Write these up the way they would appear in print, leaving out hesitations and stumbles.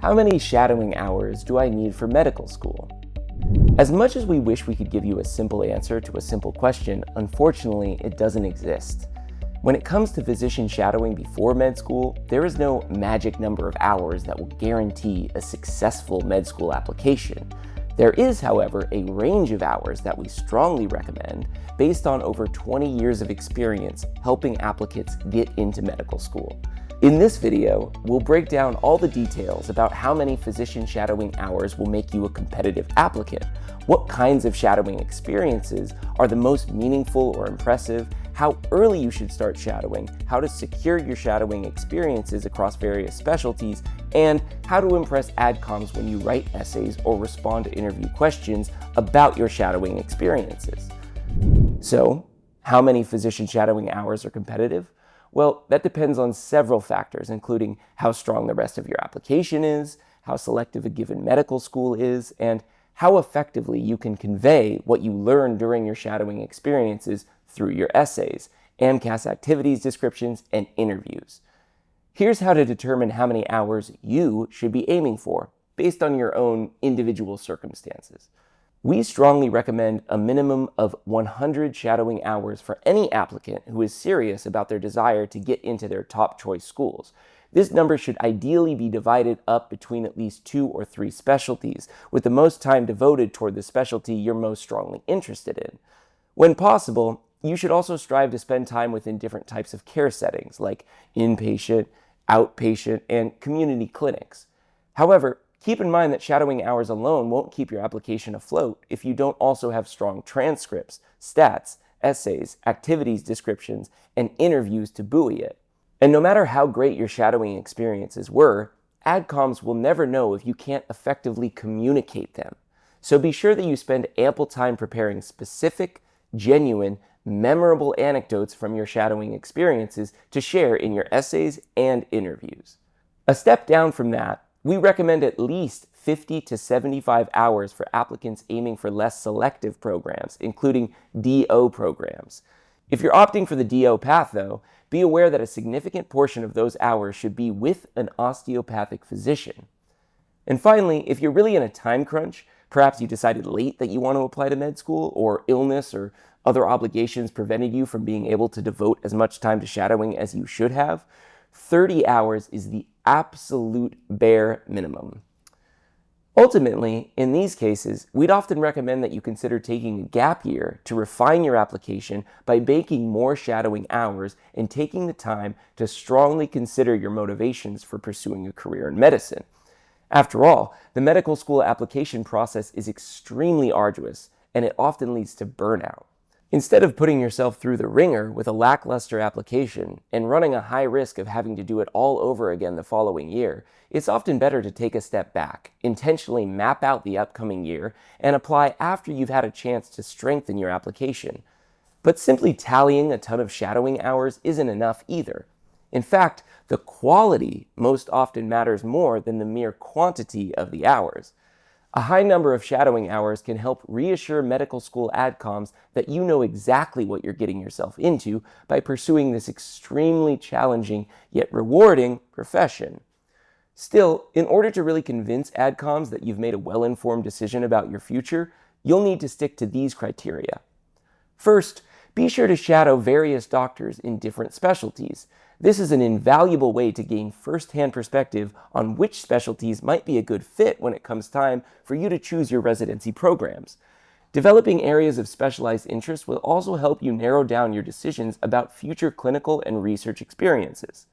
How many shadowing hours do I need for medical school? As much as we wish we could give you a simple answer to a simple question, unfortunately, it doesn't exist. When it comes to physician shadowing before med school, there is no magic number of hours that will guarantee a successful med school application. There is, however, a range of hours that we strongly recommend based on over 20 years of experience helping applicants get into medical school. In this video, we'll break down all the details about how many physician shadowing hours will make you a competitive applicant, what kinds of shadowing experiences are the most meaningful or impressive, how early you should start shadowing, how to secure your shadowing experiences across various specialties, and how to impress adcoms when you write essays or respond to interview questions about your shadowing experiences. So, how many physician shadowing hours are competitive? Well, that depends on several factors, including how strong the rest of your application is, how selective a given medical school is, and how effectively you can convey what you learned during your shadowing experiences through your essays, AMCAS activities descriptions, and interviews. Here's how to determine how many hours you should be aiming for, based on your own individual circumstances. We strongly recommend a minimum of 100 shadowing hours for any applicant who is serious about their desire to get into their top choice schools. This number should ideally be divided up between at least 2 or 3 specialties, with the most time devoted toward the specialty you're most strongly interested in. When possible, you should also strive to spend time within different types of care settings, like inpatient, outpatient, and community clinics. However, keep in mind that shadowing hours alone won't keep your application afloat if you don't also have strong transcripts, stats, essays, activities descriptions, and interviews to buoy it. And no matter how great your shadowing experiences were, adcoms will never know if you can't effectively communicate them. So be sure that you spend ample time preparing specific, genuine, memorable anecdotes from your shadowing experiences to share in your essays and interviews. A step down from that, we recommend at least 50 to 75 hours for applicants aiming for less selective programs, including DO programs. If you're opting for the DO path, though, be aware that a significant portion of those hours should be with an osteopathic physician. And finally, if you're really in a time crunch, perhaps you decided late that you want to apply to med school, or illness or other obligations prevented you from being able to devote as much time to shadowing as you should have, 30 hours is the absolute bare minimum. Ultimately, in these cases, we'd often recommend that you consider taking a gap year to refine your application by making more shadowing hours and taking the time to strongly consider your motivations for pursuing a career in medicine. After all, the medical school application process is extremely arduous, and it often leads to burnout. Instead of putting yourself through the ringer with a lackluster application and running a high risk of having to do it all over again the following year, it's often better to take a step back, intentionally map out the upcoming year, and apply after you've had a chance to strengthen your application. But simply tallying a ton of shadowing hours isn't enough either. In fact, the quality most often matters more than the mere quantity of the hours. A high number of shadowing hours can help reassure medical school adcoms that you know exactly what you're getting yourself into by pursuing this extremely challenging yet rewarding profession. Still, in order to really convince adcoms that you've made a well-informed decision about your future, you'll need to stick to these criteria. First, be sure to shadow various doctors in different specialties. This is an invaluable way to gain first-hand perspective on which specialties might be a good fit when it comes time for you to choose your residency programs. Developing areas of specialized interest will also help you narrow down your decisions about future clinical and research experiences.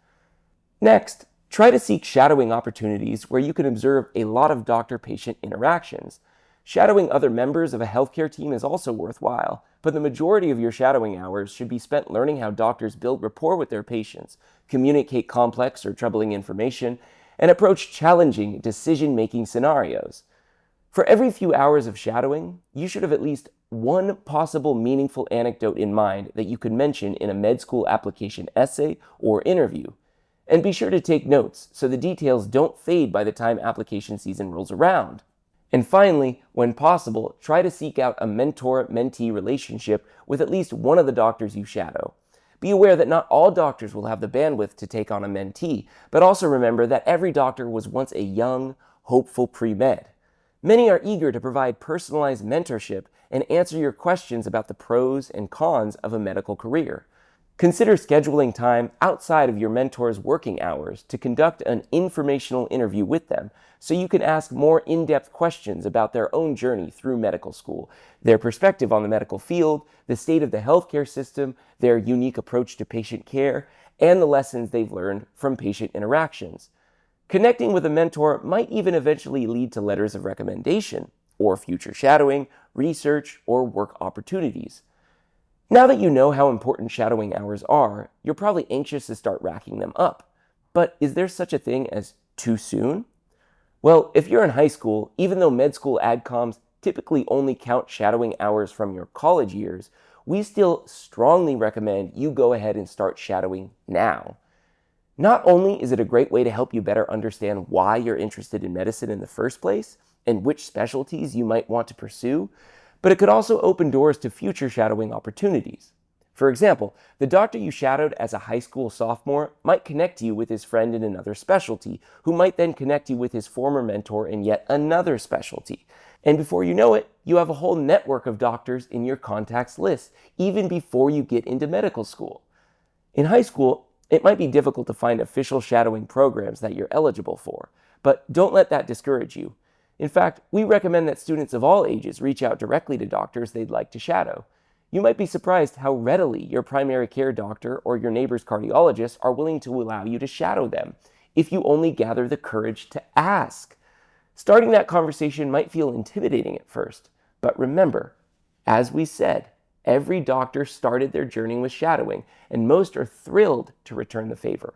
Next, try to seek shadowing opportunities where you can observe a lot of doctor-patient interactions. Shadowing other members of a healthcare team is also worthwhile, but the majority of your shadowing hours should be spent learning how doctors build rapport with their patients, communicate complex or troubling information, and approach challenging decision-making scenarios. For every few hours of shadowing, you should have at least one possible meaningful anecdote in mind that you could mention in a med school application essay or interview. And be sure to take notes so the details don't fade by the time application season rolls around. And finally, when possible, try to seek out a mentor-mentee relationship with at least one of the doctors you shadow. Be aware that not all doctors will have the bandwidth to take on a mentee, but also remember that every doctor was once a young, hopeful pre-med. Many are eager to provide personalized mentorship and answer your questions about the pros and cons of a medical career. Consider scheduling time outside of your mentor's working hours to conduct an informational interview with them so you can ask more in-depth questions about their own journey through medical school, their perspective on the medical field, the state of the healthcare system, their unique approach to patient care, and the lessons they've learned from patient interactions. Connecting with a mentor might even eventually lead to letters of recommendation, or future shadowing, research, or work opportunities. Now that you know how important shadowing hours are, you're probably anxious to start racking them up. But is there such a thing as too soon? Well, if you're in high school, even though med school adcoms typically only count shadowing hours from your college years, we still strongly recommend you go ahead and start shadowing now. Not only is it a great way to help you better understand why you're interested in medicine in the first place and which specialties you might want to pursue, but it could also open doors to future shadowing opportunities. For example, the doctor you shadowed as a high school sophomore might connect you with his friend in another specialty, who might then connect you with his former mentor in yet another specialty. And before you know it, you have a whole network of doctors in your contacts list, even before you get into medical school. In high school, it might be difficult to find official shadowing programs that you're eligible for, but don't let that discourage you. In fact, we recommend that students of all ages reach out directly to doctors they'd like to shadow. You might be surprised how readily your primary care doctor or your neighbor's cardiologist are willing to allow you to shadow them, if you only gather the courage to ask. Starting that conversation might feel intimidating at first, but remember, as we said, every doctor started their journey with shadowing, and most are thrilled to return the favor.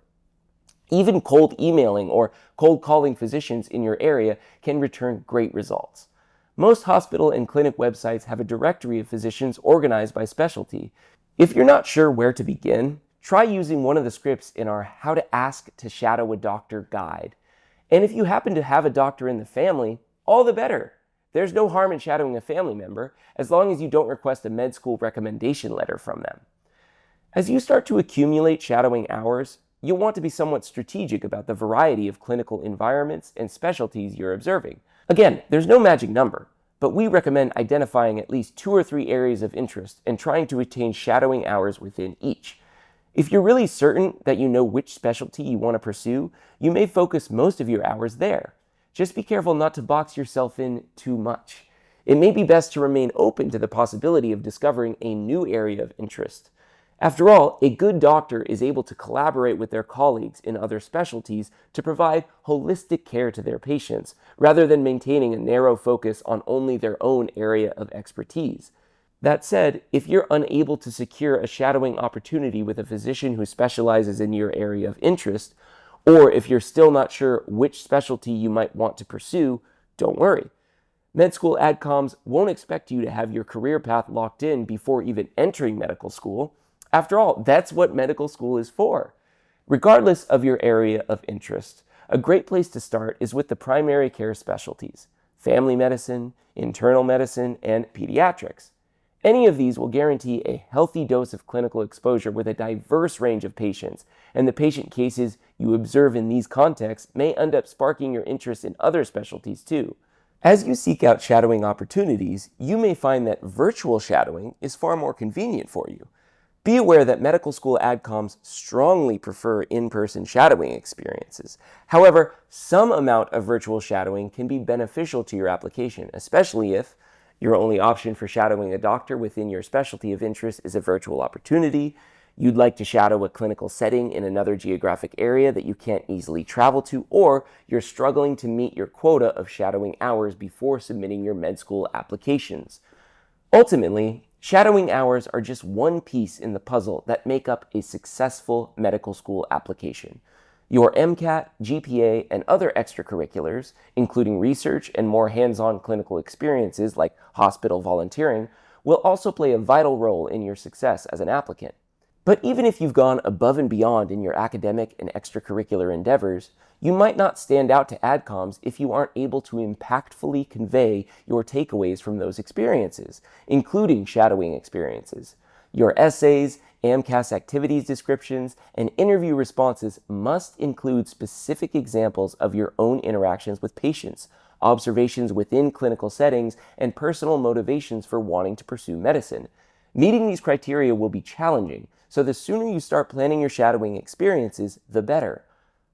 Even cold emailing or cold calling physicians in your area can return great results. Most hospital and clinic websites have a directory of physicians organized by specialty. If you're not sure where to begin, try using one of the scripts in our How to Ask to Shadow a Doctor guide. And if you happen to have a doctor in the family, all the better. There's no harm in shadowing a family member, as long as you don't request a med school recommendation letter from them. As you start to accumulate shadowing hours, you'll want to be somewhat strategic about the variety of clinical environments and specialties you're observing. Again, there's no magic number, but we recommend identifying at least 2 or 3 areas of interest and trying to attain shadowing hours within each. If you're really certain that you know which specialty you want to pursue, you may focus most of your hours there. Just be careful not to box yourself in too much. It may be best to remain open to the possibility of discovering a new area of interest. After all, a good doctor is able to collaborate with their colleagues in other specialties to provide holistic care to their patients, rather than maintaining a narrow focus on only their own area of expertise. That said, if you're unable to secure a shadowing opportunity with a physician who specializes in your area of interest, or if you're still not sure which specialty you might want to pursue, don't worry. Med school adcoms won't expect you to have your career path locked in before even entering medical school. After all, that's what medical school is for. Regardless of your area of interest, a great place to start is with the primary care specialties: family medicine, internal medicine, and pediatrics. Any of these will guarantee a healthy dose of clinical exposure with a diverse range of patients, and the patient cases you observe in these contexts may end up sparking your interest in other specialties too. As you seek out shadowing opportunities, you may find that virtual shadowing is far more convenient for you. Be aware that medical school adcoms strongly prefer in-person shadowing experiences. However, some amount of virtual shadowing can be beneficial to your application, especially if your only option for shadowing a doctor within your specialty of interest is a virtual opportunity, you'd like to shadow a clinical setting in another geographic area that you can't easily travel to, or you're struggling to meet your quota of shadowing hours before submitting your med school applications. Ultimately, shadowing hours are just one piece in the puzzle that make up a successful medical school application. Your MCAT, GPA, and other extracurriculars, including research and more hands-on clinical experiences like hospital volunteering, will also play a vital role in your success as an applicant. But even if you've gone above and beyond in your academic and extracurricular endeavors, you might not stand out to adcoms if you aren't able to impactfully convey your takeaways from those experiences, including shadowing experiences. Your essays, AMCAS activities descriptions, and interview responses must include specific examples of your own interactions with patients, observations within clinical settings, and personal motivations for wanting to pursue medicine. Meeting these criteria will be challenging, so the sooner you start planning your shadowing experiences, the better.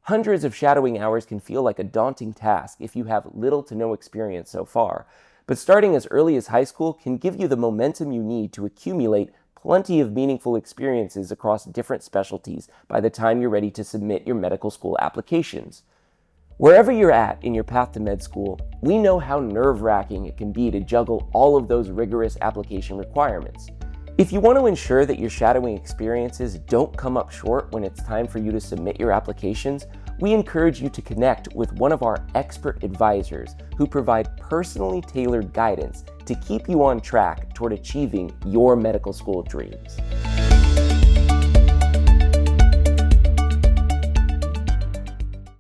Hundreds of shadowing hours can feel like a daunting task if you have little to no experience so far, but starting as early as high school can give you the momentum you need to accumulate plenty of meaningful experiences across different specialties by the time you're ready to submit your medical school applications. Wherever you're at in your path to med school, we know how nerve-wracking it can be to juggle all of those rigorous application requirements. If you want to ensure that your shadowing experiences don't come up short when it's time for you to submit your applications, we encourage you to connect with one of our expert advisors who provide personally tailored guidance to keep you on track toward achieving your medical school dreams.